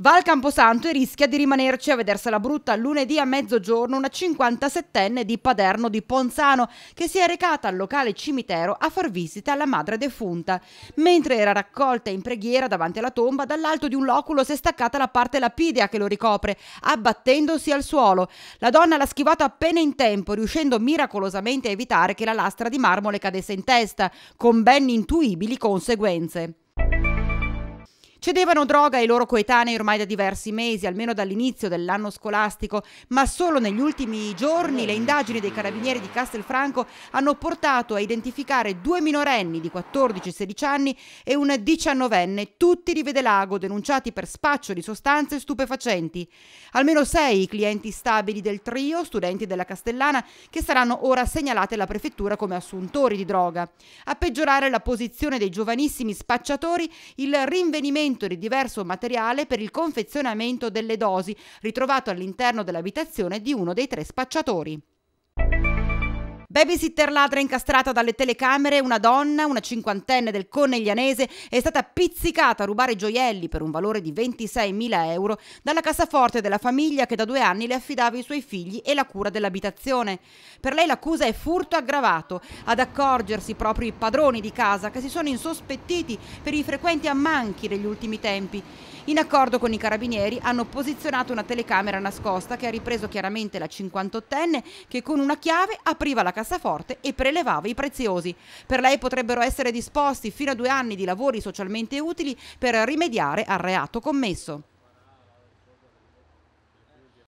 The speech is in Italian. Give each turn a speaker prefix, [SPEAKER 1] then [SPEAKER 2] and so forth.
[SPEAKER 1] Va al Camposanto e rischia di rimanerci a vedersela brutta lunedì a mezzogiorno una 57enne di Paderno di Ponzano che si è recata al locale cimitero a far visita alla madre defunta. Mentre era raccolta in preghiera davanti alla tomba, dall'alto di un loculo si è staccata la parte lapidea che lo ricopre, abbattendosi al suolo. La donna l'ha schivato appena in tempo, riuscendo miracolosamente a evitare che la lastra di marmo le cadesse in testa, con ben intuibili conseguenze. Cedevano droga ai loro coetanei ormai da diversi mesi, almeno dall'inizio dell'anno scolastico, ma solo negli ultimi giorni le indagini dei carabinieri di Castelfranco hanno portato a identificare 2 minorenni di 14 e 16 anni e un 19enne, tutti di Vedelago, denunciati per spaccio di sostanze stupefacenti. Almeno 6 i clienti stabili del trio, studenti della Castellana, che saranno ora segnalati alla prefettura come assuntori di droga. A peggiorare la posizione dei giovanissimi spacciatori, il rinvenimento di diverso materiale per il confezionamento delle dosi ritrovato all'interno dell'abitazione di uno dei 3 spacciatori. Babysitter ladra incastrata dalle telecamere, una donna, una cinquantenne del Coneglianese, è stata pizzicata a rubare gioielli per un valore di 26.000 euro dalla cassaforte della famiglia che da 2 anni le affidava i suoi figli e la cura dell'abitazione. Per lei l'accusa è furto aggravato, ad accorgersi proprio i padroni di casa che si sono insospettiti per i frequenti ammanchi degli ultimi tempi. In accordo con i carabinieri hanno posizionato una telecamera nascosta che ha ripreso chiaramente la 58enne che con una chiave apriva la cassaforte e prelevava i preziosi. Per lei potrebbero essere disposti fino a 2 anni di lavori socialmente utili per rimediare al reato commesso.